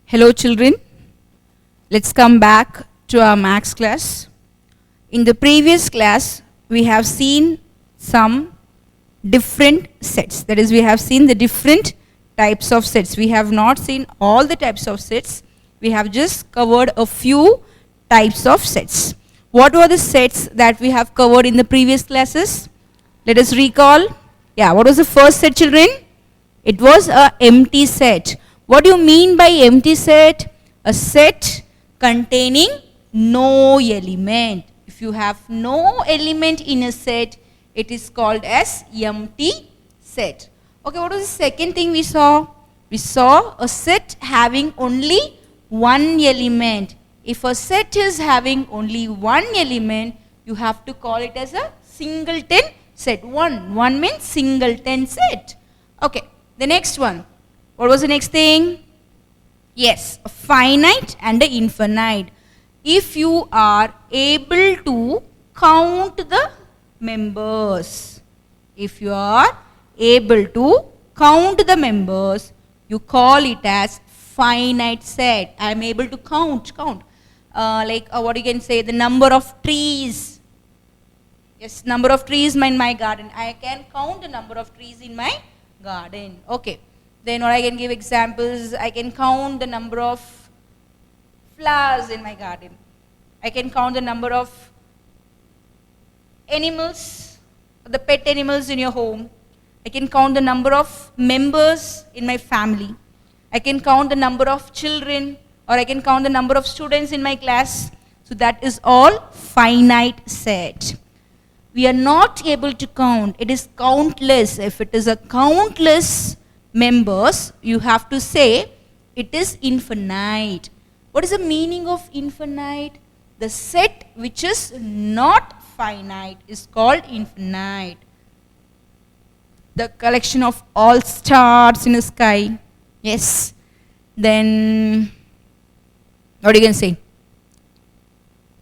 Hello children, let's come back to our maths class. In the previous class, we have seen some different sets. That is, we have seen the different types of sets. We have not seen all the types of sets. We have just covered a few types of sets. What were the sets that we have covered in the previous classes? Let us recall. Yeah, what was the first set, children? It was an empty set. What do you mean by empty set? A set containing no element. If you have no element in a set, it is called as empty set. Okay, what was the second thing we saw? We saw a set having only one element. If a set is having only one element, you have to call it as a singleton set. One means singleton set. Okay, the next one. What was the next thing? Yes, a finite and an infinite. If you are able to count the members, if you are able to count the members, you call it as finite set. I am able to count. What you can say, the number of trees. Yes, number of trees in my garden. I can count the number of trees in my garden. Okay. Then what I can give examples, I can count the number of flowers in my garden. I can count the number of animals, the pet animals in your home. I can count the number of members in my family. I can count the number of children, or I can count the number of students in my class. So that is all finite set. We are not able to count. It is countless. If it is a countless members, you have to say it is infinite. What is the meaning of infinite? The set which is not finite is called infinite. The collection of all stars in the sky. Yes. Then, what you can say?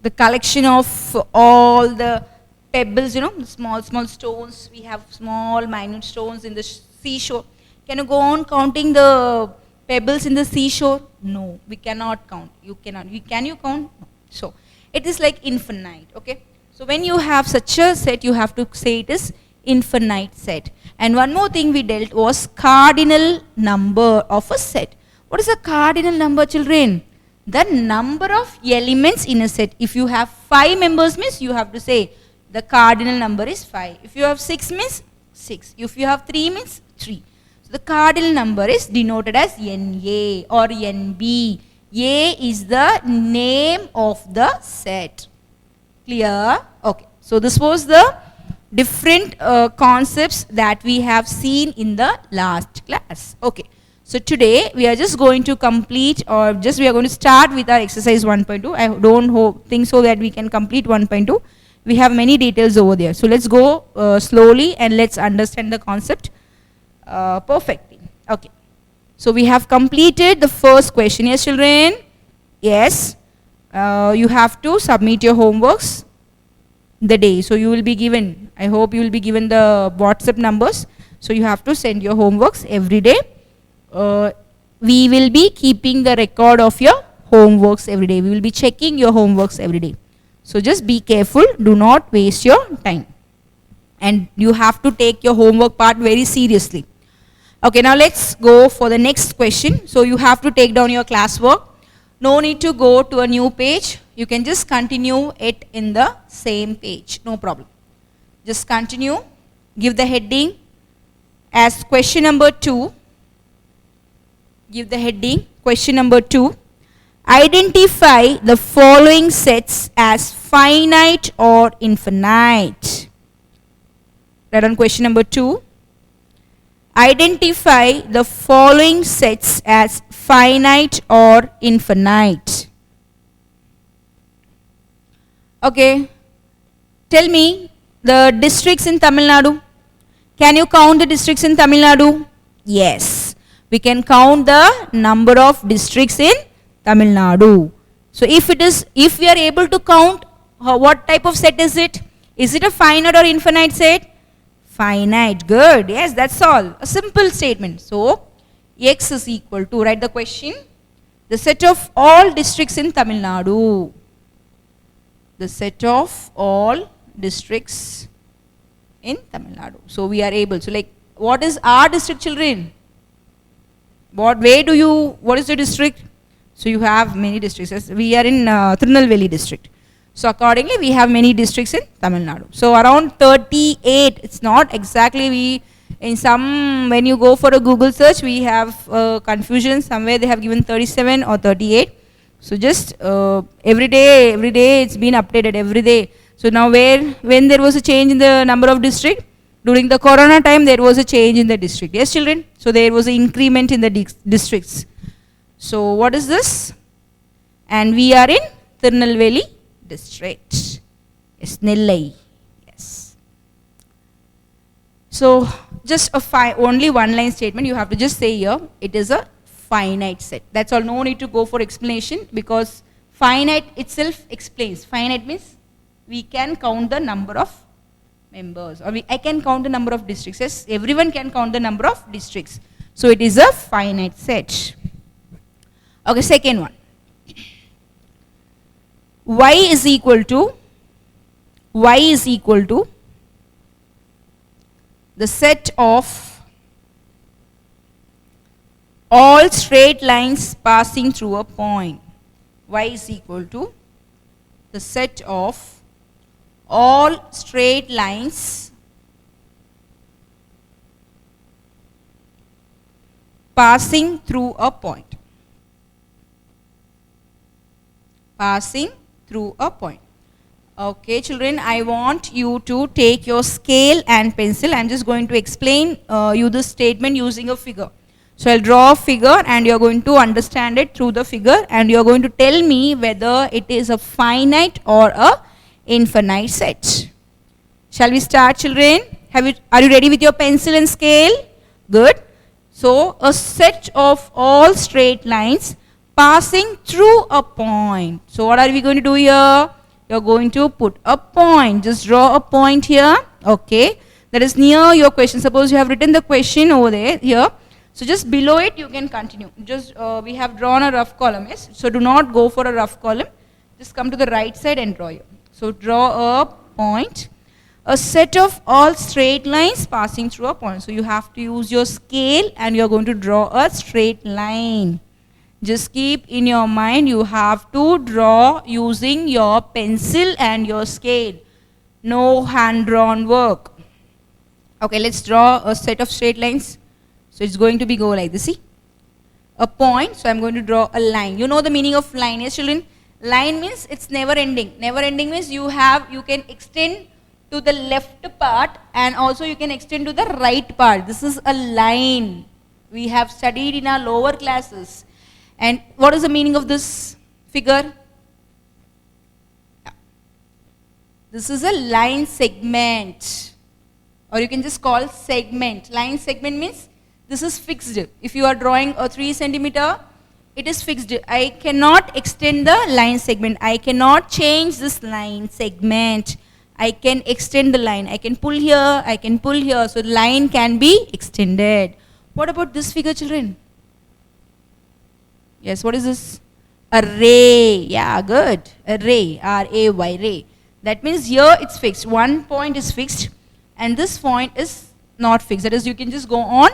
The collection of all the pebbles, small stones. We have small minute stones in the seashore. Can you go on counting the pebbles in the seashore? No, we cannot count. You cannot. Can you count? No. So, it is like infinite. Okay. So, when you have such a set, you have to say it is infinite set. And one more thing we dealt was cardinal number of a set. What is a cardinal number, children? The number of elements in a set. If you have 5 members means you have to say the cardinal number is 5. If you have 6 means 6. If you have 3 means 3. The cardinal number is denoted as NA or NB. A is the name of the set. Clear? Okay. So this was the different concepts that we have seen in the last class. Okay. So today we are just going to complete, or just we are going to start with our exercise 1.2. I don't think so that we can complete 1.2. We have many details over there. So let's go slowly and let's understand the concept perfectly. Okay. So we have completed the first question. Yes, children? Yes. You have to submit your homeworks the day. So you will be given, I hope you will be given the WhatsApp numbers. So you have to send your homeworks every day. We will be keeping the record of your homeworks every day. We will be checking your homeworks every day. So just be careful. Do not waste your time. And you have to take your homework part very seriously. Okay, now let's go for the next question. So you have to take down your classwork. No need to go to a new page. You can just continue it in the same page. No problem. Just continue. Give the heading as question number 2. Give the heading question number 2. Identify the following sets as finite or infinite. Write on question number 2. Identify the following sets as finite or infinite. Okay. Tell me the districts in Tamil Nadu. Can you count the districts in Tamil Nadu? Yes. We can count the number of districts in Tamil Nadu. So if we are able to count, what type of set is it? Is it a finite or infinite set? Finite. Good. Yes, that's all. A simple statement. So, x is equal to, write the question, The set of all districts in Tamil Nadu. The set of all districts in Tamil Nadu. So we are able. So like, what is our district, children? What is the district? So you have many districts. Yes, we are in Tirunelveli district. So accordingly, we have many districts in Tamil Nadu. So around 38, it's not exactly when you go for a Google search, we have confusion. Somewhere they have given 37 or 38. So just every day it's been updated every day. So now when there was a change in the number of district, during the corona time there was a change in the district. Yes, children? So there was an increment in the districts. So what is this? And we are in Tirunelveli district. Yes, Nellai. Yes. So just only one line statement you have to just say here. It is a finite set. That's all. No need to go for explanation because finite itself explains. Finite means we can count the number of members, or I can count the number of districts. Yes, everyone can count the number of districts. So it is a finite set. Okay, second one. Y is equal to the set of all straight lines passing through a point. Y is equal to the set of all straight lines passing through a point. Passing through a point. Okay, children, I want you to take your scale and pencil. I'm just going to explain you this statement using a figure. So I'll draw a figure and you're going to understand it through the figure, and you're going to tell me whether it is a finite or a infinite set. Shall we start, children? Are you ready with your pencil and scale? Good. So a set of all straight lines passing through a point. So what are we going to do here? You're going to put a point. Just draw a point here. Okay. That is near your question. Suppose you have written the question over there here. So just below it you can continue. Just we have drawn a rough column. Yes. So do not go for a rough column. Just come to the right side and draw here. So draw a point. A set of all straight lines passing through a point. So you have to use your scale and you're going to draw a straight line. Just keep in your mind you have to draw using your pencil and your scale. No hand-drawn work. Okay, let's draw a set of straight lines. So it's going to go like this. See? A point. So I'm going to draw a line. You know the meaning of line, yes, children? Line means it's never ending. Never ending means you can extend to the left part and also you can extend to the right part. This is a line. We have studied in our lower classes. And what is the meaning of this figure? This is a line segment, or you can just call segment. Line segment means this is fixed. If you are drawing a 3 centimeter, it is fixed. I cannot extend the line segment. I cannot change this line segment. I can extend the line. I can pull here, I can pull here. So the line can be extended. What about this figure, children? Yes, what is this? A ray. Yeah, good. A ray. R-A-Y, ray. That means here it's fixed. One point is fixed and this point is not fixed. That is, you can just go on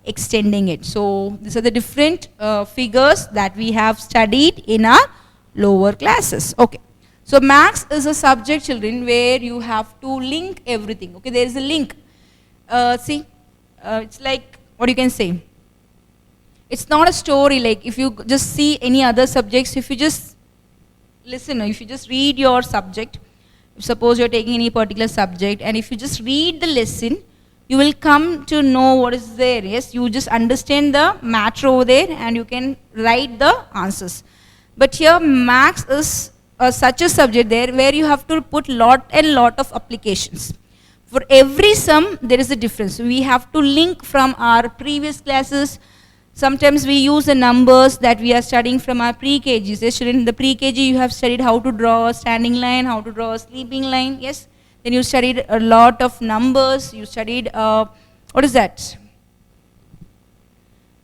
extending it. So these are the different figures that we have studied in our lower classes. Okay. So maths is a subject, children, where you have to link everything. Okay, there is a link. It's like, what you can say? It's not a story like if you just see any other subjects, if you just listen, if you just read your subject, suppose you're taking any particular subject, and if you just read the lesson, you will come to know what is there. Yes, you just understand the matter over there and you can write the answers. But here maths is such a subject there where you have to put lot of applications. For every sum there is a difference. We have to link from our previous classes. Sometimes we use the numbers that we are studying from our pre-KGs. Yes, in the pre-KG you have studied how to draw a standing line, how to draw a sleeping line. Yes. Then you studied a lot of numbers. You studied, what is that?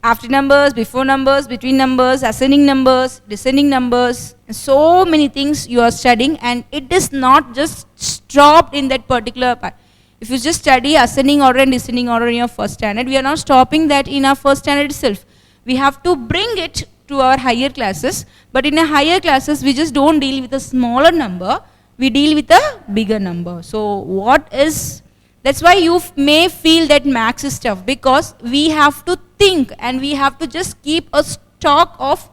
after numbers, before numbers, between numbers, ascending numbers, descending numbers, and so many things you are studying, and it is not just stopped in that particular part. If you just study ascending order and descending order in your first standard, we are not stopping that in our first standard itself. We have to bring it to our higher classes, but in a higher classes, we just don't deal with a smaller number, we deal with a bigger number. So what is, that's why you may feel that max is tough, because we have to think and we have to just keep a stock of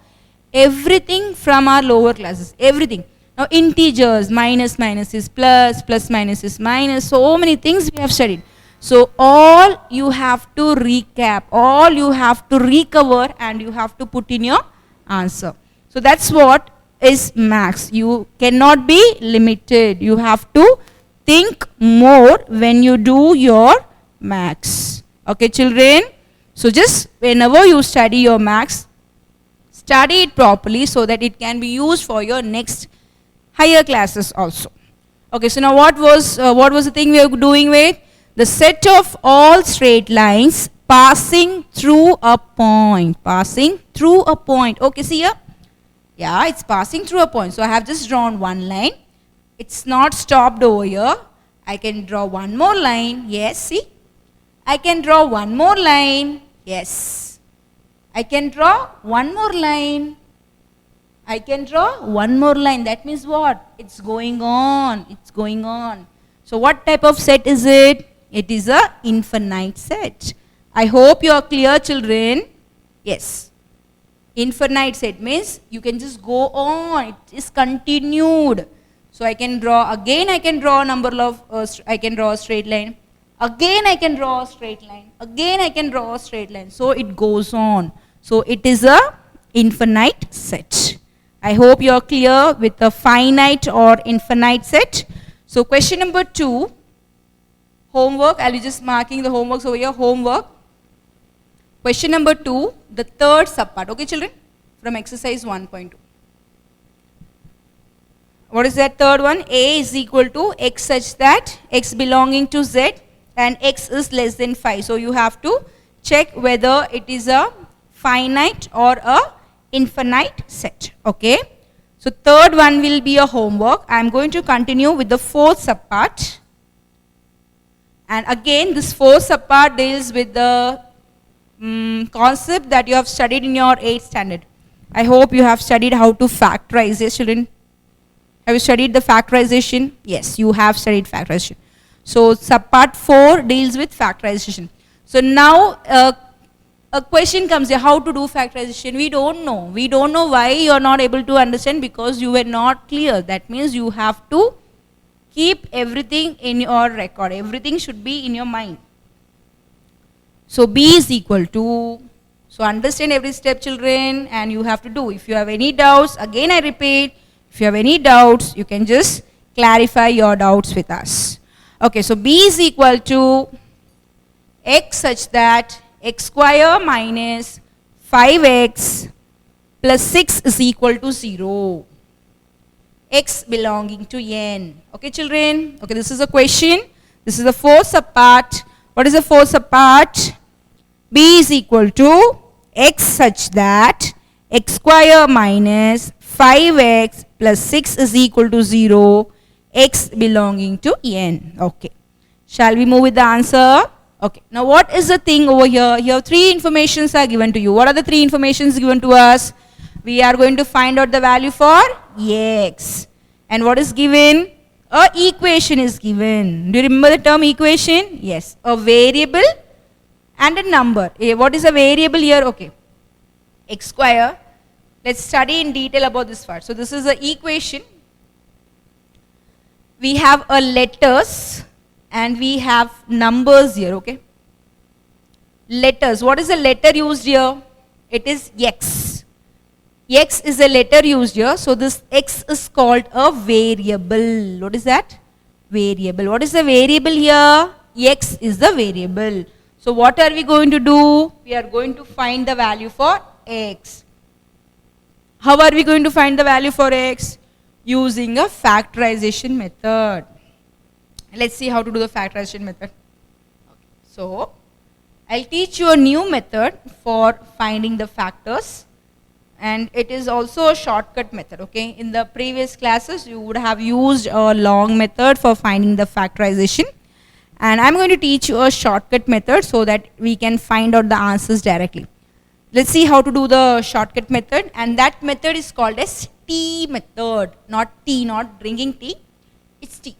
everything from our lower classes, everything. Now integers, minus is plus, plus minus is minus, so many things we have studied. So all you have to recap, all you have to recover, and you have to put in your answer. So that's what is max. You cannot be limited. You have to think more when you do your max. Okay, children? So just whenever you study your max, study it properly so that it can be used for your next higher classes also. Okay, so now what was the thing we are doing with? The set of all straight lines passing through a point. Passing through a point. Okay, see here? Yeah, it's passing through a point. So I have just drawn one line. It's not stopped over here. I can draw one more line. Yes, see? I can draw one more line. Yes. I can draw one more line. I can draw one more line. That means what? It's going on. It's going on. So what type of set is it? It is a infinite set. I hope you are clear, children. Yes. Infinite set means you can just go on. It is continued. So I can draw, again I can draw a number of, I can draw a straight line. Again I can draw a straight line. Again I can draw a straight line. So it goes on. So it is a infinite set. I hope you are clear with the finite or infinite set. So question number 2. Homework, I'll be just marking the homeworks over here, homework. Question number 2, the third subpart, okay children, from exercise 1.2. What is that third one? A is equal to x such that x belonging to z and x is less than 5. So you have to check whether it is a finite or a infinite set, okay. So third one will be a homework. I am going to continue with the fourth subpart. And again, this fourth subpart deals with the concept that you have studied in your 8th standard. I hope you have studied how to factorize. Yes, children? Have you studied the factorization? Yes, you have studied factorization. So subpart 4 deals with factorization. So now a question comes here, how to do factorization? We don't know. We don't know why you are not able to understand, because you were not clear. That means you have to keep everything in your record. Everything should be in your mind. So B is equal to, so understand every step, children, and you have to do. If you have any doubts, again I repeat, if you have any doubts, you can just clarify your doubts with us. Okay, so B is equal to x such that x square minus 5x plus 6 is equal to 0. X belonging to n. Okay, children? Okay, this is a question. This is the fourth subpart. What is the fourth subpart? B is equal to x such that x square minus 5x plus 6 is equal to 0. X belonging to n. Okay. Shall we move with the answer? Okay. Now what is the thing over here? Here 3 informations are given to you. What are the 3 informations given to us? We are going to find out the value for x. And what is given? A equation is given. Do you remember the term equation? Yes. A variable and a number. What is a variable here? Okay. X square. Let's study in detail about this part. So this is the equation. We have a letters and we have numbers here. Okay. Letters. What is the letter used here? It is x. X is a letter used here. So this x is called a variable. What is that? Variable. What is the variable here? X is the variable. So what are we going to do? We are going to find the value for x. How are we going to find the value for x? Using a factorization method. Let's see how to do the factorization method. So I'll teach you a new method for finding the factors, and it is also a shortcut method, okay? In the previous classes, you would have used a long method for finding the factorization, and I'm going to teach you a shortcut method so that we can find out the answers directly. Let's see how to do the shortcut method, and that method is called as T method, not T, not drinking tea, it's T.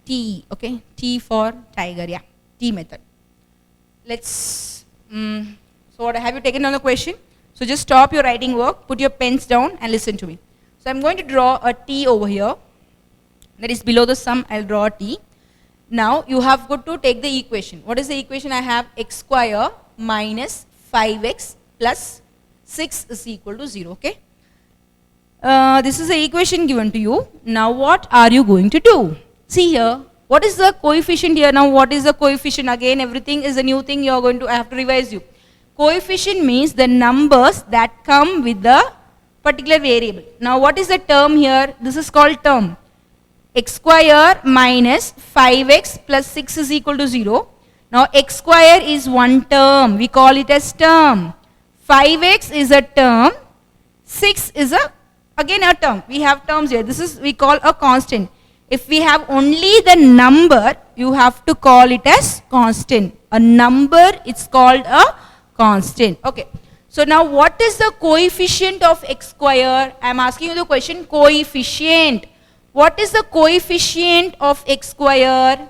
T, okay? T for tiger, yeah, T method. Let's, so what, have you taken down the question? So just stop your writing work, put your pens down and listen to me. So I'm going to draw a T over here, that is below the sum, I'll draw a T. Now you have got to take the equation. What is the equation I have? X square minus 5x plus 6 is equal to 0, okay? This is the equation given to you. Now what are you going to do? See here, what is the coefficient here? Now what is the coefficient? Again, everything is a new thing you are going to, I have to revise you. Coefficient means the numbers that come with the particular variable. Now what is the term here? This is called term. X square minus 5x plus 6 is equal to 0. Now x square is one term, we call it as term. 5x is a term, 6 is again a term. We have terms here, this is we call a constant. If we have only the number, you have to call it as constant. A number, it's called a constant. Okay. So now what is the coefficient of x square? I am asking you the question, coefficient. What is the coefficient of x square?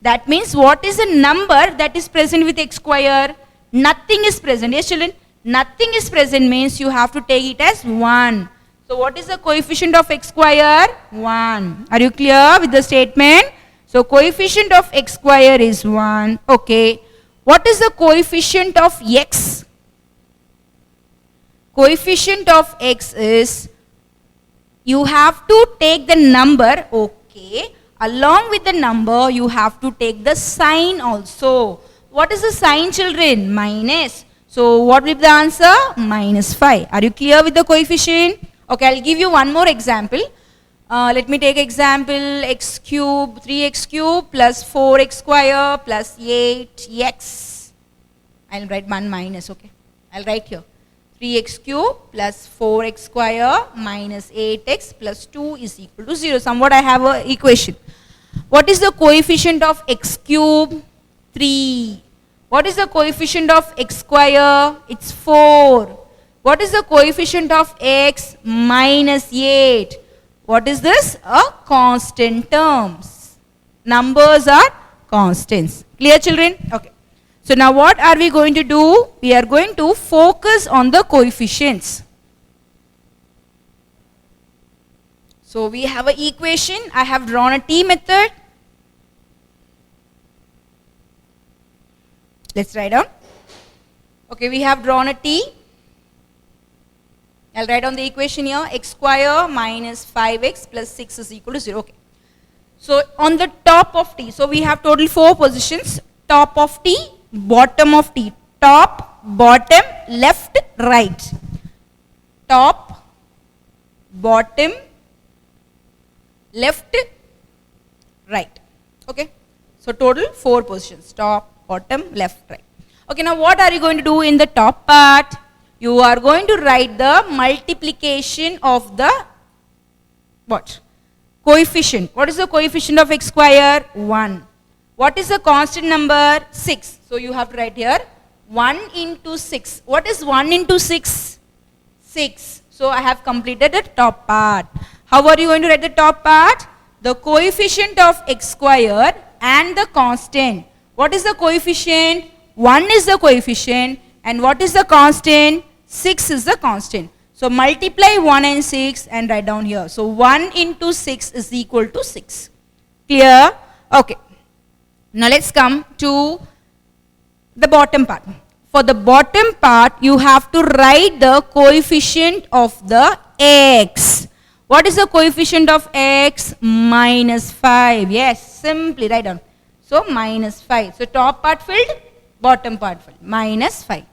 That means what is the number that is present with x square? Nothing is present. Yes, children? Nothing is present means you have to take it as 1. So what is the coefficient of x square? 1. Are you clear with the statement? So coefficient of x square is 1. Okay. What is the coefficient of x? Coefficient of x is, you have to take the number, okay. Along with the number, you have to take the sign also. What is the sign, children? Minus. So what will be the answer? Minus 5. Are you clear with the coefficient? Okay, I'll give you one more example. Let me take example x cube, 3x cube plus 4x square plus 8x. I'll write one minus, okay. I'll write here. 3x cube plus 4x square minus 8x plus 2 is equal to 0. Somewhat I have an equation. What is the coefficient of x cube? 3. What is the coefficient of x square? It's 4. What is the coefficient of x? Minus 8. What is this? A constant terms. Numbers are constants. Clear, children? Okay. So now what are we going to do? We are going to focus on the coefficients. So we have an equation. I have drawn a T method. Let's write down. Okay, we have drawn a T. I'll write down the equation here. X square minus 5x plus 6 is equal to 0. Okay. So on the top of T, so we have total 4 positions. Top of T, bottom of T. Top, bottom, left, right. Top, bottom, left, right. Okay. So total 4 positions. Top, bottom, left, right. Okay, now what are you going to do in the top part? You are going to write the multiplication of the what? Coefficient. What is the coefficient of x square? 1. What is the constant number? 6. So you have to write here 1 into 6. What is 1 into 6? 6. So I have completed the top part. How are you going to write the top part? The coefficient of x square and the constant. What is the coefficient? 1 is the coefficient. And what is the constant? 6 is the constant. So multiply 1 and 6 and write down here. So 1 into 6 is equal to 6. Clear? Okay. Now let's come to the bottom part. For the bottom part, you have to write the coefficient of the x. What is the coefficient of x? Minus 5. Yes, simply write down. So minus 5. So top part filled, bottom part filled. Minus 5.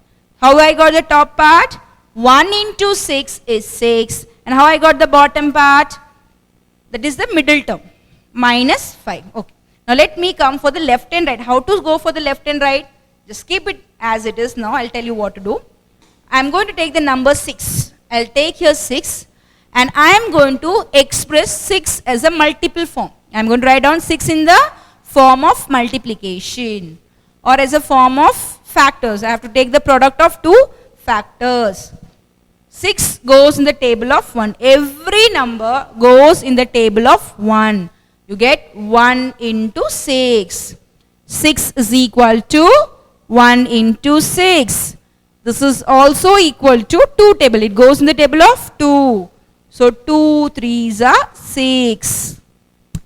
How I got the top part? 1 into 6 is 6. And how I got the bottom part? That is the middle term. Minus 5. Okay. Now let me come for the left and right. How to go for the left and right? Just keep it as it is now. I'll tell you what to do. I'm going to take the number 6. I'll take here 6 and I am going to express 6 as a multiple form. I'm going to write down 6 in the form of multiplication or as a form of factors. I have to take the product of two factors. 6 goes in the table of 1. Every number goes in the table of 1. You get 1 into 6. 6 is equal to 1 into 6. This is also equal to 2 table. It goes in the table of 2. So 2 3s are 6.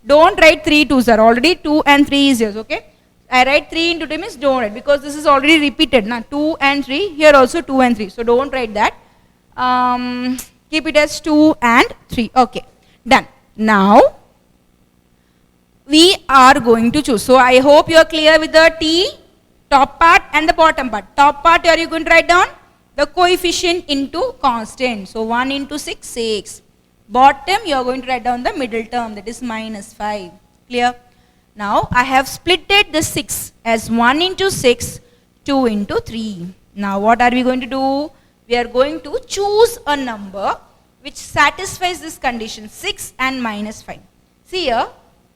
Don't write 3 2s are. Already 2 and 3 is yours. Okay. I write 3 into 2 means don't write because this is already repeated. Now 2 and 3. Here also 2 and 3. So don't write that. Keep it as 2 and 3. Okay. Done. Now we are going to choose. So I hope you are clear with the T, top part and the bottom part. Top part are you going to write down? The coefficient into constant. So 1 into 6, 6. Bottom you are going to write down the middle term, that is minus 5. Clear? Now I have splitted the 6 as 1 into 6, 2 into 3. Now what are we going to do? We are going to choose a number which satisfies this condition, 6 and minus 5. See here,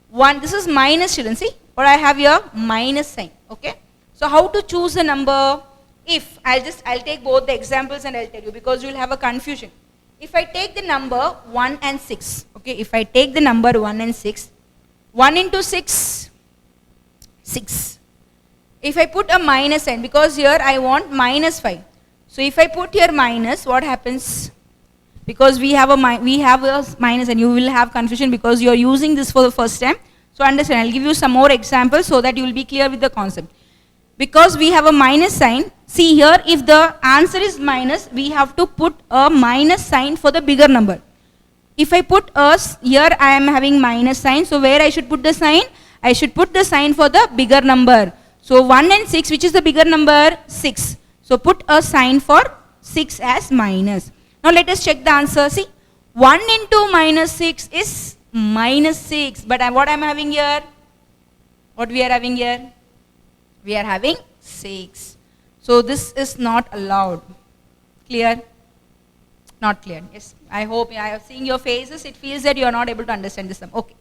1, this is minus, children. See what I have here? Minus sign. Okay. So how to choose a number? If I'll take both the examples and I'll tell you because you will have a confusion. If I take the number 1 and 6, okay, if I take the number 1 and 6, 1 into 6, 6. If I put a minus sign, because here I want minus 5. So if I put here minus, what happens? Because we have a minus and you will have confusion because you are using this for the first time. So understand, I'll give you some more examples so that you will be clear with the concept. Because we have a minus sign, see here, if the answer is minus, we have to put a minus sign for the bigger number. If I put here I am having minus sign, so where I should put the sign? I should put the sign for the bigger number. So 1 and 6, which is the bigger number? 6. So put a sign for 6 as minus. Now let us check the answer. See, 1 into minus 6 is minus 6. But what I am having here? What we are having here? We are having 6. So this is not allowed. Clear? Not clear. Yes. I hope I have seen your faces. It feels that you are not able to understand this sum. Okay.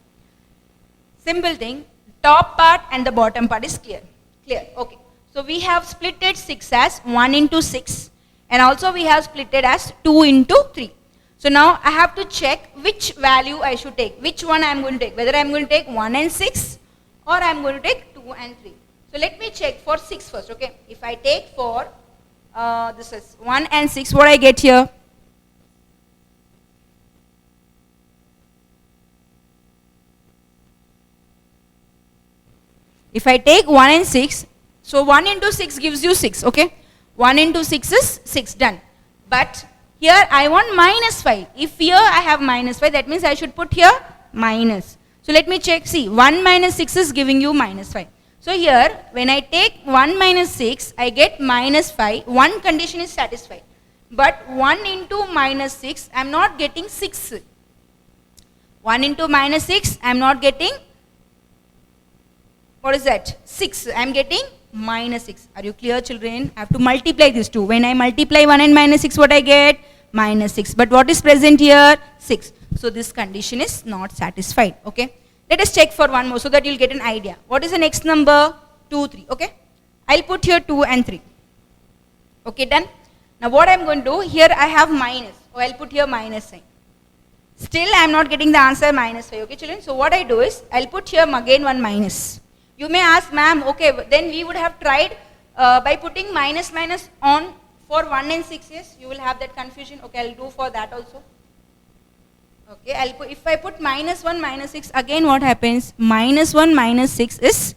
Simple thing. Top part and the bottom part is clear. Clear. Okay. So we have splitted 6 as 1 into 6. And also we have splitted as 2 into 3. So now I have to check which value I should take. Which one I am going to take. Whether I am going to take 1 and 6 or I am going to take 2 and 3. So let me check for 6 first. Okay. If I take for this is 1 and 6, what I get here? If I take 1 and 6, so 1 into 6 gives you 6, okay? 1 into 6 is 6, done. But here I want minus 5. If here I have minus 5, that means I should put here minus. So let me check, see, 1 minus 6 is giving you minus 5. So here, when I take 1 minus 6, I get minus 5. One condition is satisfied. But 1 into minus 6, I am not getting 6. 1 into minus 6, I am not getting, what is that? 6. I am getting minus 6. Are you clear, children? I have to multiply these two. When I multiply 1 and minus 6, what I get? Minus 6. But what is present here? 6. So this condition is not satisfied. Okay. Let us check for one more so that you will get an idea. What is the next number? 2, 3. Okay. I will put here 2 and 3. Okay, done. Now what I am going to do, here I have minus. So I will put here minus sign. Still I am not getting the answer minus 5. Okay, children. So what I do is, I will put here again one minus. You may ask, ma'am, okay, then we would have tried by putting minus minus on for 1 and 6, yes, you will have that confusion. Okay, I will do for that also. Okay, I'll put, if I put minus 1, minus 6, again what happens? Minus 1, minus 6 is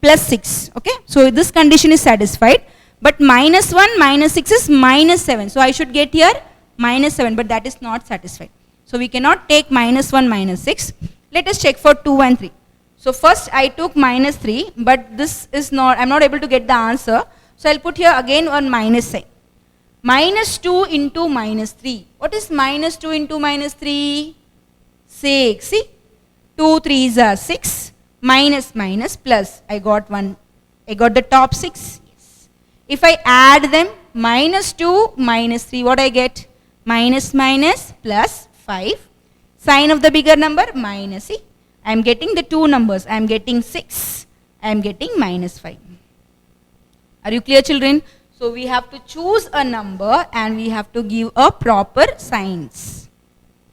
plus 6. Okay, so this condition is satisfied. But minus 1, minus 6 is minus 7. So I should get here minus 7, but that is not satisfied. So we cannot take minus 1, minus 6. Let us check for 2 and 3. So first I took minus 3, but this is not, I am not able to get the answer. So I will put here again one minus sign. Minus 2 into minus 3. What is minus 2 into minus 3? 6. See? 2 3s are 6. Minus minus plus. I got one. I got the top 6. Yes. If I add them, minus 2, minus 3, what I get? Minus minus plus 5. Sign of the bigger number, minus. See, I am getting the two numbers. I am getting 6. I am getting minus 5. Are you clear, children? So we have to choose a number and we have to give a proper signs.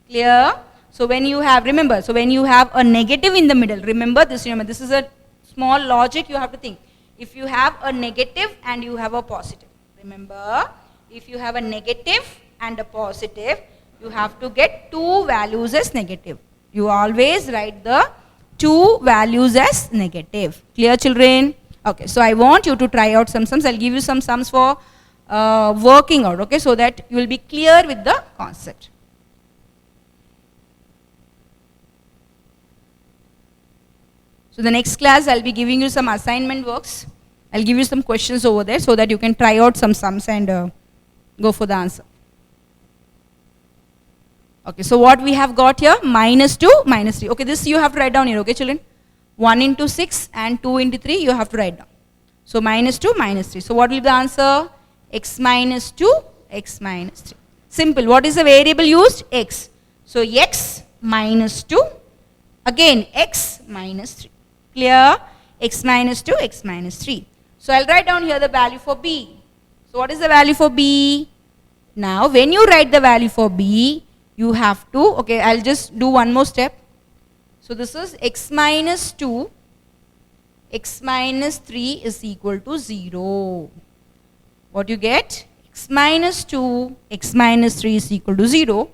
Clear? So when you have, remember, so when you have a negative in the middle, remember this is a small logic you have to think. If you have a negative and you have a positive, remember, if you have a negative and a positive, you have to get two values as negative. You always write the two values as negative. Clear, children? Okay, so I want you to try out some sums. I'll give you some sums for working out, okay, so that you will be clear with the concept. So the next class I'll be giving you some assignment works. I'll give you some questions over there so that you can try out some sums and go for the answer. Okay, so what we have got here, minus 2, minus 3. Okay, this you have to write down here, okay, children? 1 into 6 and 2 into 3 you have to write down. So minus 2, minus 3. So what will be the answer? X minus 2, X minus 3. Simple. What is the variable used? X. So X minus 2, again X minus 3. Clear? X minus 2, X minus 3. So I'll write down here the value for B. So what is the value for B? Now when you write the value for B, you have to, okay, I'll just do one more step. So this is X minus 2, X minus 3 is equal to 0. What you get? X minus 2, X minus 3 is equal to 0.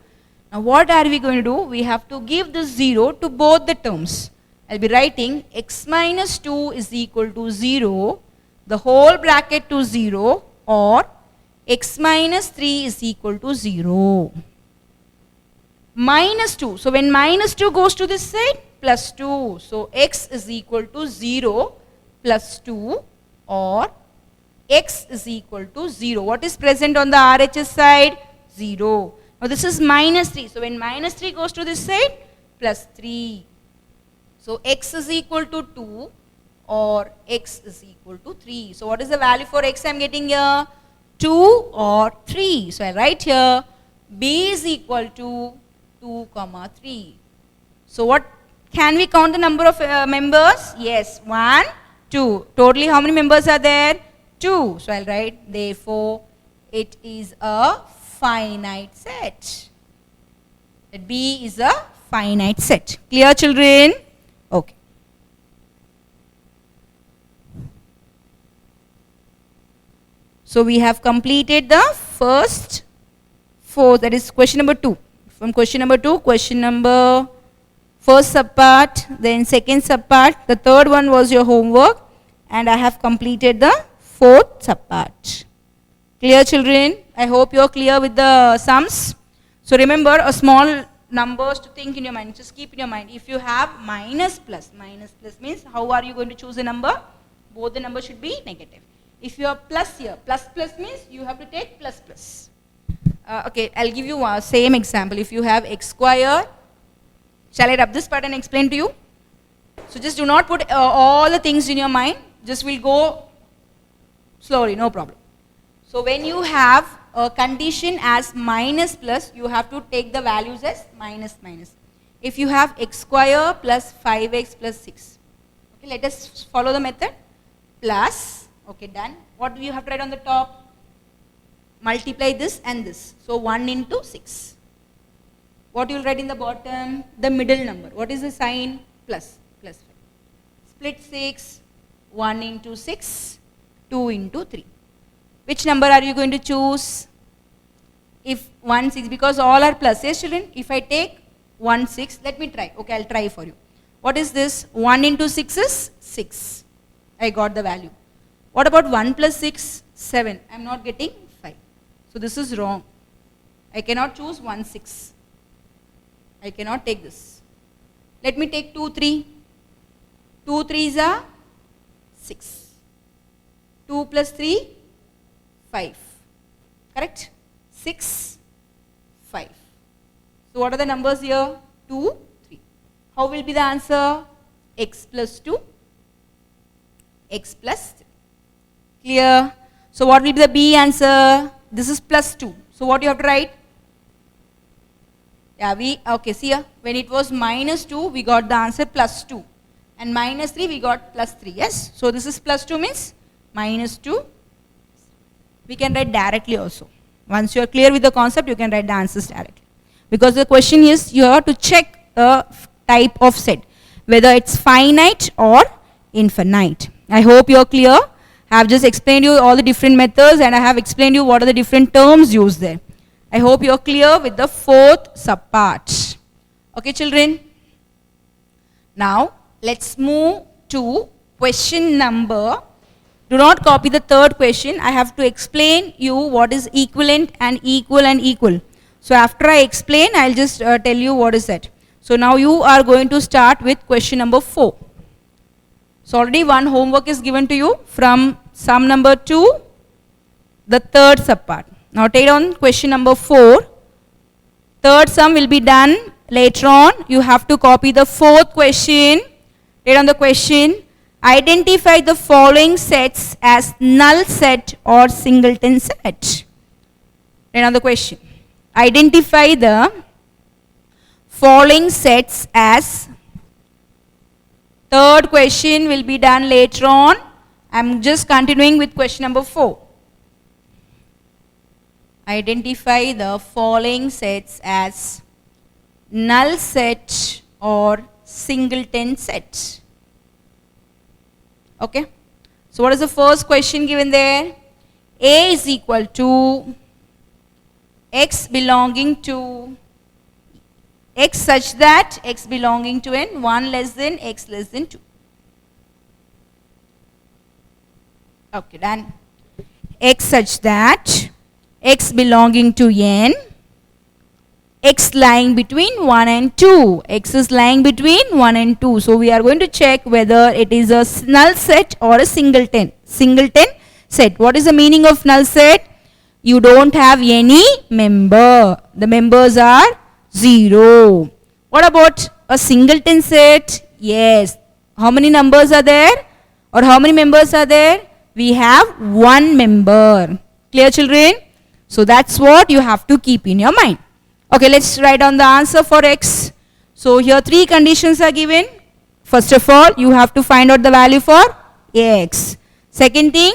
Now what are we going to do? We have to give this 0 to both the terms. I'll be writing X minus 2 is equal to 0, the whole bracket to 0, or X minus 3 is equal to 0. Minus 2. So when minus 2 goes to this side, plus 2. So X is equal to 0 plus 2, or X is equal to 0. What is present on the RHS side? 0. Now this is minus 3. So when minus 3 goes to this side, plus 3. So X is equal to 2 or X is equal to 3. So what is the value for X I am getting here? 2 or 3. So I write here B is equal to 2, 3. So what, can we count the number of members? Yes, 1, 2. Totally how many members are there? 2. So I'll write, therefore it is a finite set. That B is a finite set. Clear, children? Okay. So we have completed the first 4, that is question number 2. From question number 2, question number first subpart, then second subpart, the third one was your homework, and I have completed the fourth subpart. Clear, children? I hope you are clear with the sums. So remember, a small numbers to think in your mind. Just keep in your mind. If you have minus plus means how are you going to choose a number? Both the numbers should be negative. If you have plus here, plus means you have to take plus. Okay, I'll give you a same example. If you have x square, shall I rub this part and explain to you? So just do not put all the things in your mind. Just we'll go slowly, no problem. So when you have a condition as minus plus, you have to take the values as minus. If you have x square plus 5x plus 6. Okay, let us follow the method. Plus, okay, done. What do you have to write on the top? Multiply this and this. So 1 into 6. What you will write in the bottom? The middle number. What is the sign? Plus 5. Split 6. 1 into 6. 2 into 3. Which number are you going to choose? If 1, 6, because all are plus. Yes, children? If I take 1, 6, let me try. Okay, I'll try for you. What is this? 1 into 6 is 6. I got the value. What about 1 plus 6? 7. I'm not getting 5. So this is wrong. I cannot choose 1, 6. I cannot take this. Let me take 2, 3. 2 3s are 6. 2 plus 3, 5. Correct? 6, 5. So what are the numbers here? 2, 3. How will be the answer? X plus 2, X plus 3. Clear? So what will be the B answer? This is plus 2. So what you have to write? Yeah, okay, see here, when it was minus 2, we got the answer plus 2. And minus 3, we got plus 3, yes? So this is plus 2 means minus 2. We can write directly also. Once you are clear with the concept, you can write the answers directly. Because the question is, you have to check the type of set, whether it's finite or infinite. I hope you are clear. I have just explained you all the different methods and I have explained you what are the different terms used there. I hope you are clear with the fourth subpart. Okay, children? Now, let's move to question number. Do not copy the third question. I have to explain you what is equivalent and equal and equal. So after I explain, I'll just tell you what is that. So now you are going to start with question number 4. So already one homework is given to you from sum number 2, the third subpart. Now take on question number 4. Third sum will be done later on. You have to copy the fourth question. Take on the question. Identify the following sets as null set or singleton set. Take on the question. Identify the following sets as. Third question will be done later on. I'm just continuing with question number 4. Identify the following sets as null set or singleton set. Okay. So what is the first question given there? A is equal to x belonging to x such that x belonging to n 1 less than x less than 2. Okay, done. X such that x belonging to n, x lying between 1 and 2. X is lying between 1 and 2. So we are going to check whether it is a null set or a singleton. Singleton set. What is the meaning of null set? You don't have any member. The members are 0. What about a singleton set? Yes. How many numbers are there? Or how many members are there? We have one member. Clear, children? So that's what you have to keep in your mind. Okay, let's write down the answer for x. So here 3 conditions are given. First of all, you have to find out the value for x. Second thing,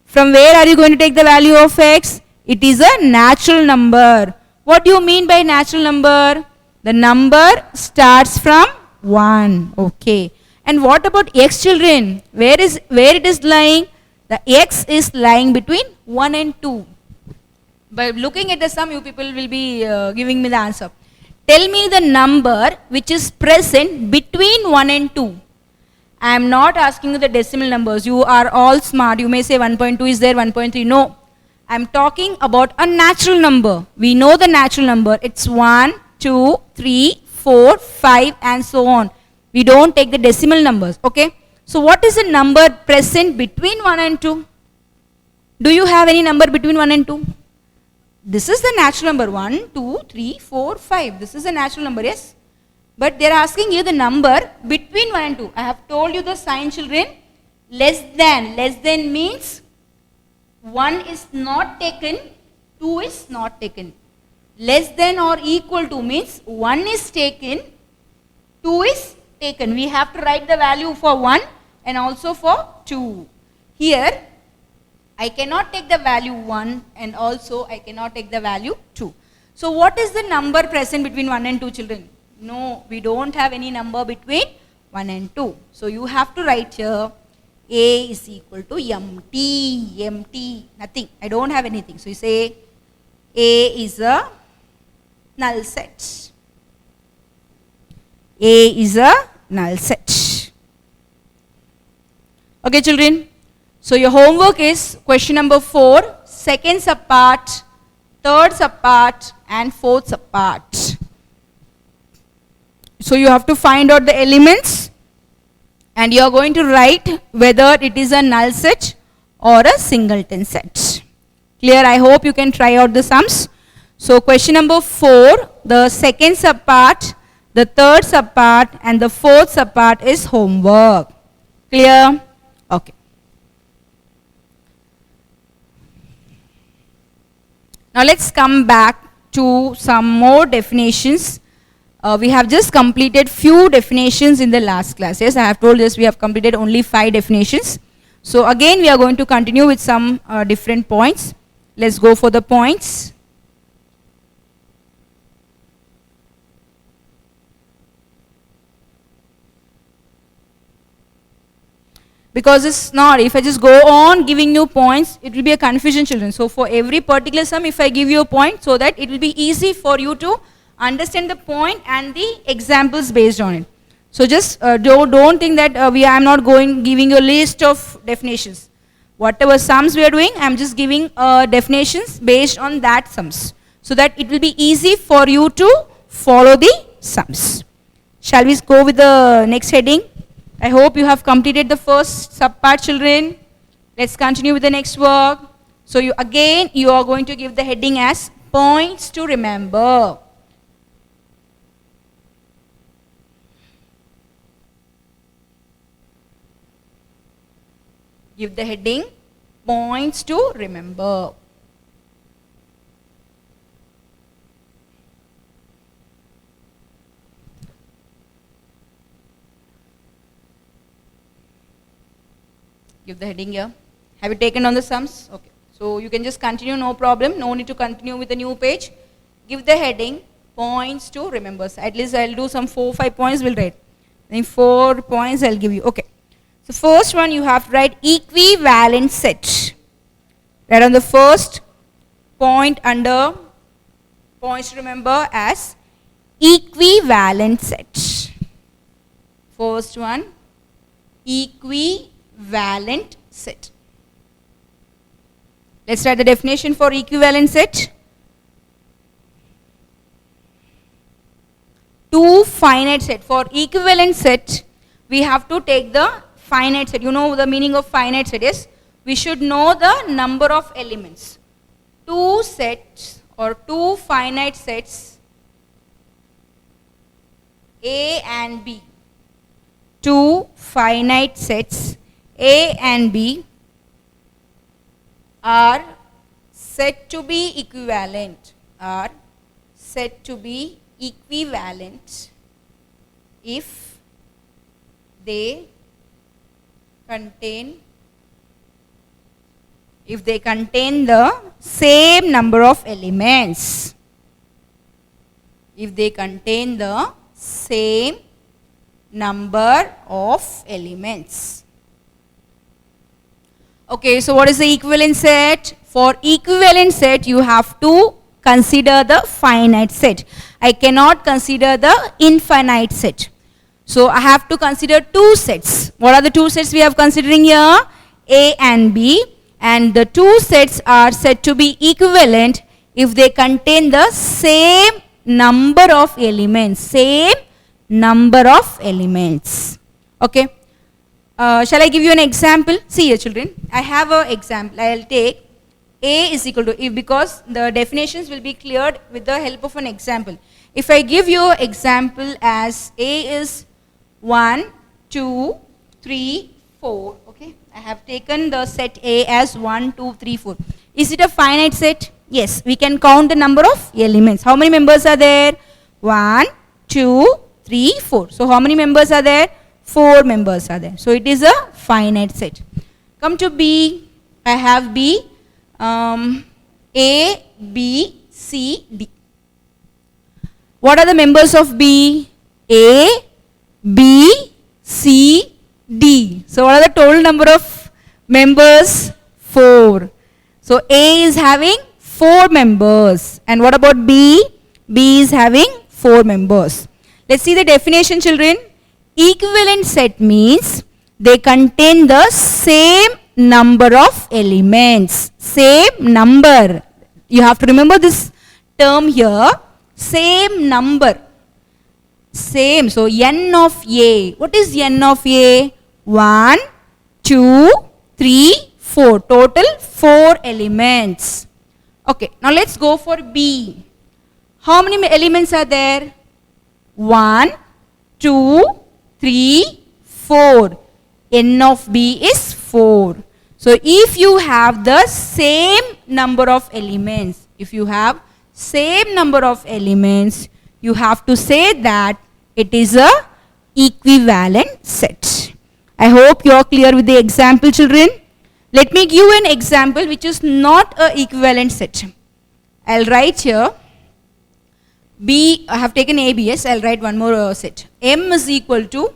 from where are you going to take the value of x? It is a natural number. What do you mean by natural number? The number starts from 1. Okay. And what about x, children? Where it is lying? The x is lying between 1 and 2. By looking at the sum, you people will be giving me the answer. Tell me the number which is present between 1 and 2. I am not asking you the decimal numbers. You are all smart. You may say 1.2 is there, 1.3. No. I am talking about a natural number. We know the natural number. It's 1, 2, 3, 4, 5 and so on. We don't take the decimal numbers. Okay. So what is the number present between 1 and 2? Do you have any number between 1 and 2? This is the natural number. 1, 2, 3, 4, 5. This is a natural number, yes? But they are asking you the number between 1 and 2. I have told you the sign, children. Less than. Less than means 1 is not taken, 2 is not taken. Less than or equal to means 1 is taken, 2 is taken. We have to write the value for 1 and also for 2. Here, I cannot take the value 1 and also I cannot take the value 2. So what is the number present between 1 and 2, children? No, we don't have any number between 1 and 2. So you have to write here A is equal to empty, nothing. I don't have anything. So you say A is a null set. A is a null set. Okay, children. So your homework is question number 4, second subpart, third subpart and fourth subpart. So you have to find out the elements and you are going to write whether it is a null set or a singleton set. Clear? I hope you can try out the sums. So question number 4, the second subpart, the third subpart and the fourth subpart is homework. Clear? Okay. Now let's come back to some more definitions. We have just completed few definitions in the last class. Yes, I have told this we have completed only 5 definitions. So again we are going to continue with some different points. Let's go for the points. Because it's not, if I just go on giving you points, it will be a confusion, children. So for every particular sum, if I give you a point, so that it will be easy for you to understand the point and the examples based on it. So just don't think that I am not giving you a list of definitions. Whatever sums we are doing, I am just giving definitions based on that sums, so that it will be easy for you to follow the sums. Shall we go with the next heading? I hope you have completed the first subpart, children. Let's continue with the next work. So you are going to give the heading as points to remember. Give the heading points to remember. Give the heading here. Have you taken on the sums? Okay. So you can just continue, no problem. No need to continue with the new page. Give the heading points to remember. So at least I'll do some 4-5 points we'll write. Then 4 points I'll give you. Okay. So first one you have to write equivalent set. Write on the first point under points to remember as equivalent set. First one, equivalent set. Let's write the definition for equivalent set. Two finite set. For equivalent set, we have to take the finite set. You know the meaning of finite set is we should know the number of elements. Two sets or two finite sets A and B. Two finite sets A and B are said to be equivalent. Are said to be equivalent if they contain the same number of elements. If they contain the same number of elements. Okay, so what is the equivalent set? For equivalent set, you have to consider the finite set. I cannot consider the infinite set. So I have to consider two sets. What are the two sets we have considering here? A and B. And the two sets are said to be equivalent if they contain the same number of elements. Same number of elements. Okay. Shall I give you an example? See here, children. I have an example. I will take A is equal to, because the definitions will be cleared with the help of an example. If I give you an example as A is 1, 2, 3, 4. Okay. I have taken the set A as 1, 2, 3, 4. Is it a finite set? Yes. We can count the number of elements. How many members are there? 1, 2, 3, 4. So how many members are there? 4 members are there. So it is a finite set. Come to B. I have B. A, B, C, D. What are the members of B? A, B, C, D. So what are the total number of members? 4. So A is having 4 members. And what about B? B is having 4 members. Let's see the definition, children. Equivalent set means they contain the same number of elements. Same number. You have to remember this term here. Same number. Same. So n of A. What is n of A? 1, 2, 3, 4. Total 4 elements. Okay. Now let's go for B. How many elements are there? 1, 2, 3, 4. N of B is 4. So if you have the same number of elements, If you have same number of elements, you have to say that it is a equivalent set. I hope you are clear with the example, children. Let me give an example which is not a equivalent set. I'll write here B, I have taken ABS, I'll write one more set. M is equal to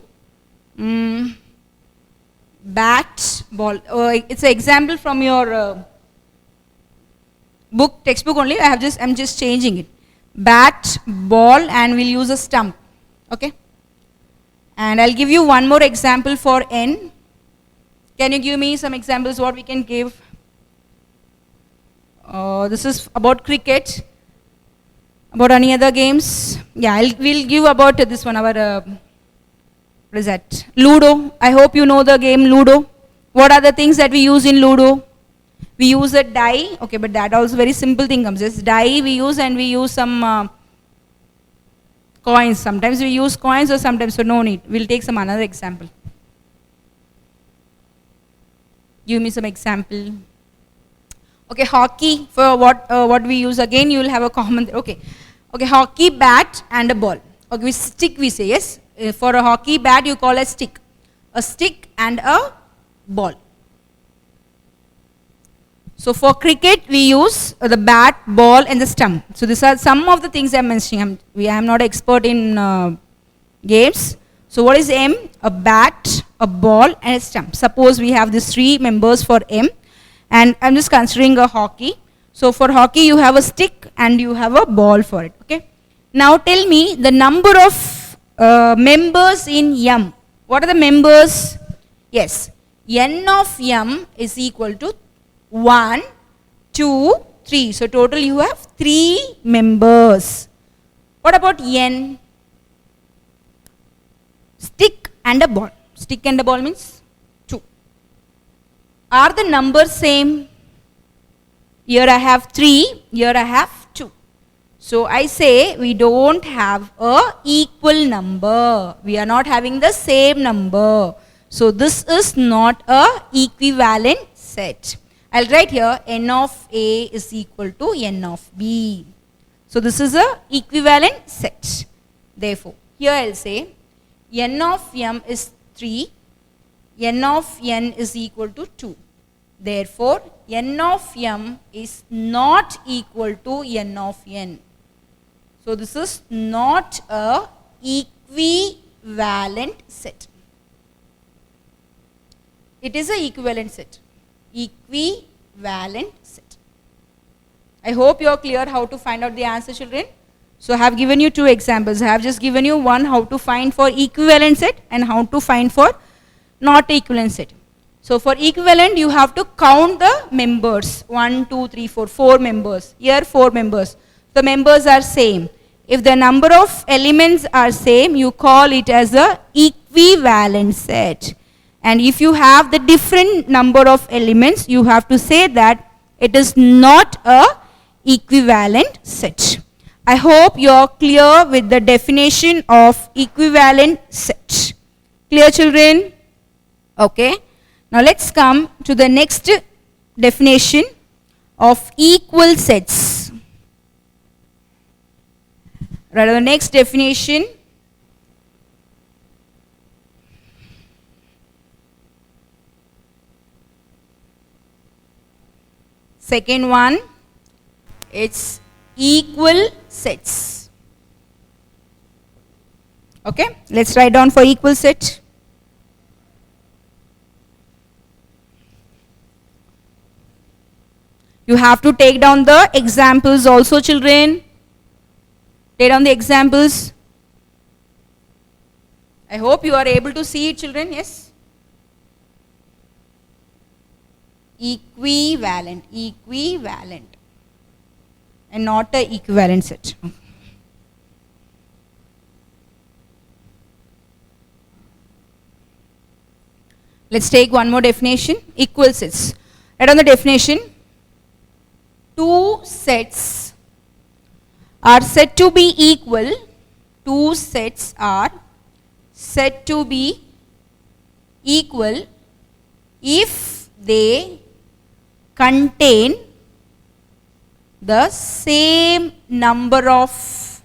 bat, ball. It's an example from your book, textbook only. I'm just changing it. Bat, ball, and we'll use a stump. Okay? And I'll give you one more example for N. Can you give me some examples what we can give? This is about cricket. About any other games? Yeah, we'll give about this one, our, what is that? Ludo. I hope you know the game Ludo. What are the things that we use in Ludo? We use a die. Okay, but that also very simple thing comes. Just die we use, and we use some coins. Sometimes we use coins, or sometimes, so no need. We'll take some another example. Give me some example. Okay, hockey, for what we use, again you will have a common, okay, hockey bat and a ball. Okay, stick we say, yes, for a hockey bat you call a stick and a ball. So for cricket we use the bat, ball and the stump. So these are some of the things I am mentioning. I am not expert in games. So what is M? A bat, a ball and a stump. Suppose we have these three members for M. And I'm just considering a hockey. So for hockey you have a stick and you have a ball for it. Okay. Now tell me the number of members in M. What are the members? Yes. N of M is equal to 1, 2, 3. So total you have 3 members. What about N? Stick and a ball. Stick and a ball means are the numbers same? Here I have 3, here I have 2. So I say we don't have a equal number. We are not having the same number. So this is not a equivalent set. I'll write here N of A is equal to N of B. So this is a equivalent set. Therefore, here I'll say N of M is 3. N of N is equal to 2. Therefore, N of M is not equal to N of N. So this is not a equivalent set. It is a equivalent set. Equivalent set. I hope you are clear how to find out the answer, children. So I have given you 2 examples. I have just given you one how to find for equivalent set and how to find for not equivalent set. So for equivalent you have to count the members. 1, 2, 3, 4, 4 members. Here 4 members. The members are same. If the number of elements are same, you call it as a equivalent set. And if you have the different number of elements, you have to say that it is not a equivalent set. I hope you are clear with the definition of equivalent set. Clear, children? Okay. Now let's come to the next definition of equal sets. Right, the next definition. Second one, it's equal sets. Okay, let's write down for equal set. You have to take down the examples also, children. Take down the examples. I hope you are able to see it, children. Yes. Equivalent, equivalent, and not a equivalent set. Let's take one more definition. Equal sets. Write on the definition. 2 sets are said to be equal. 2 sets are said to be equal if they contain the same number of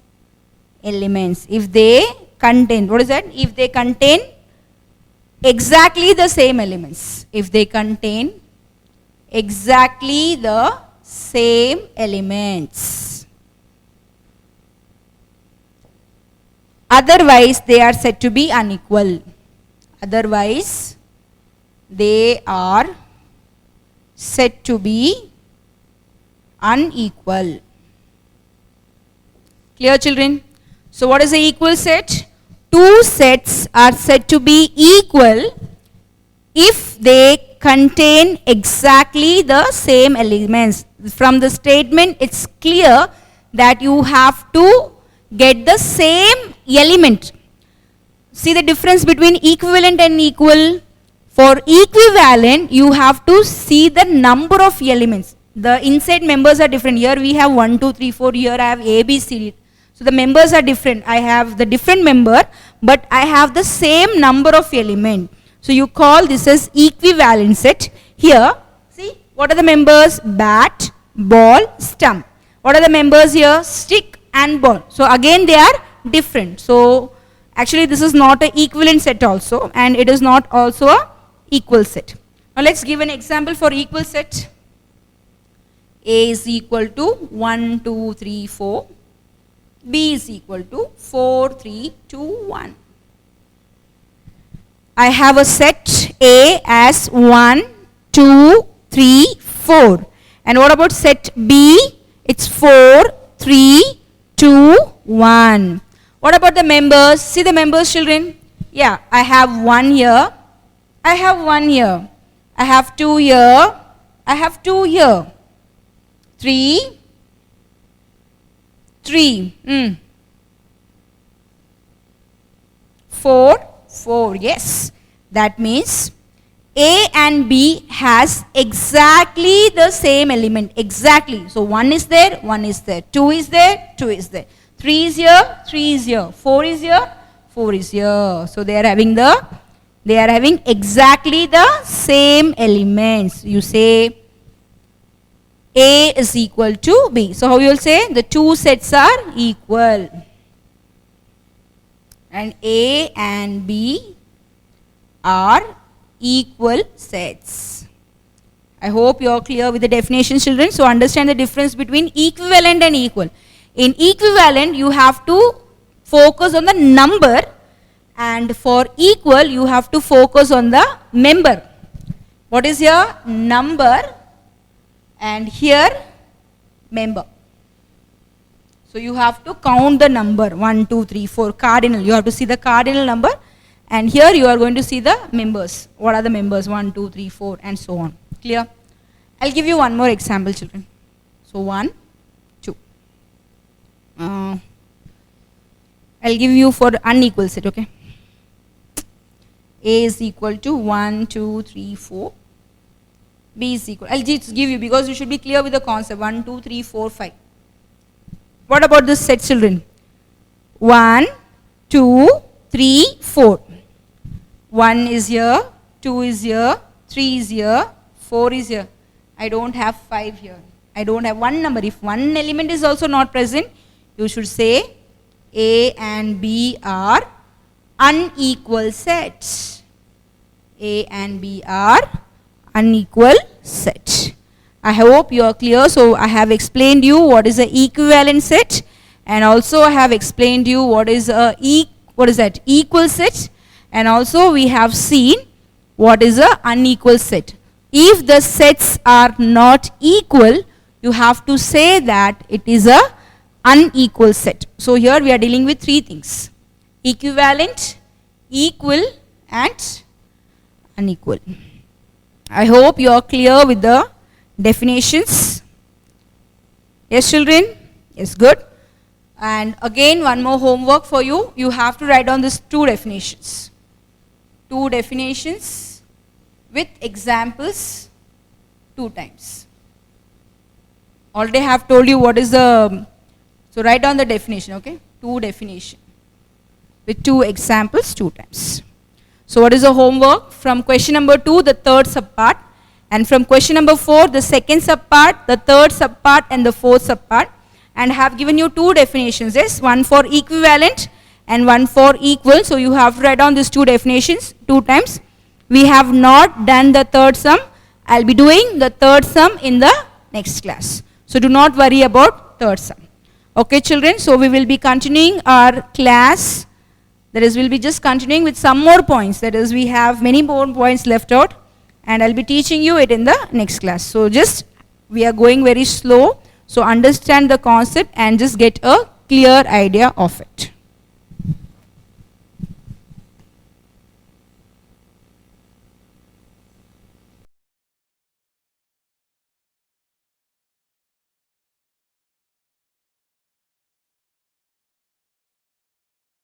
elements. If they contain, what is that? If they contain exactly the same elements. If they contain exactly the same elements. Otherwise, they are said to be unequal. Otherwise, they are said to be unequal. Clear, children? So what is the equal set? Two sets are said to be equal if they contain exactly the same elements. From the statement, it's clear that you have to get the same element. See the difference between equivalent and equal? For equivalent, you have to see the number of elements. The inside members are different. Here we have 1, 2, 3, 4. Here I have A, B, C, D. So the members are different. I have the different member, but I have the same number of element. So you call this as equivalent set. Here, see, what are the members? Bat, ball, stump. What are the members here? Stick and ball. So again they are different. So actually this is not an equivalent set also, and it is not also a equal set. Now let's give an example for equal set. A is equal to 1, 2, 3, 4. B is equal to 4, 3, 2, 1. I have a set A as 1, 2, 3, 4. And what about set B? It's 4, 3, 2, 1. What about the members? See the members, children? Yeah, I have 1 here. I have 1 here. I have 2 here. I have 2 here. 3, 3, 4, 4, yes. That means A and B has exactly the same element, exactly. So 1 is there, 1 is there, 2 is there, 2 is there, 3 is here, 3 is here, 4 is here, 4 is here. So they are having exactly the same elements. You say A is equal to B. So how you will say? The two sets are equal. And A and B are equal sets. I hope you are clear with the definition, children. So understand the difference between equivalent and equal. In equivalent, you have to focus on the number, and for equal, you have to focus on the member. What is here? Number, and here member. So you have to count the number 1, 2, 3, 4 cardinal. You have to see the cardinal number, and here you are going to see the members. What are the members? 1, 2, 3, 4 and so on. Clear? I'll give you one more example, children. So 1, 2. I'll give you for unequal set, okay? A is equal to 1, 2, 3, 4. B is equal. I'll just give you because you should be clear with the concept. 1, 2, 3, 4, 5. What about this set, children? 1, 2, 3, 4. 1 is here, 2 is here, 3 is here, 4 is here. I don't have 5 here. I don't have one number. If one element is also not present, you should say A and B are unequal sets. A and B are unequal set. I hope you are clear. So I have explained you what is an equivalent set, and also I have explained you what is equal set, and also we have seen what is a unequal set. If the sets are not equal, you have to say that it is a unequal set. So here we are dealing with 3 things: equivalent, equal and unequal. I hope you are clear with the definitions. Yes, children? Yes, good. And again, one more homework for you. You have to write down these 2 definitions. 2 definitions with examples 2 times. Already have told you what is the, so write down the definition, okay? 2 definition with 2 examples 2 times. So what is the homework? From question number 2, the third subpart. And from question number 4, the second subpart, the third subpart, and the fourth subpart. And I have given you two definitions, yes, one for equivalent and one for equal. So you have read on these two definitions 2 times. We have not done the third sum. I'll be doing the third sum in the next class. So do not worry about third sum. Okay, children, so we will be continuing our class. That is, we'll be just continuing with some more points. That is, we have many more points left out, and I'll be teaching you it in the next class. So just, we are going very slow. So understand the concept and just get a clear idea of it.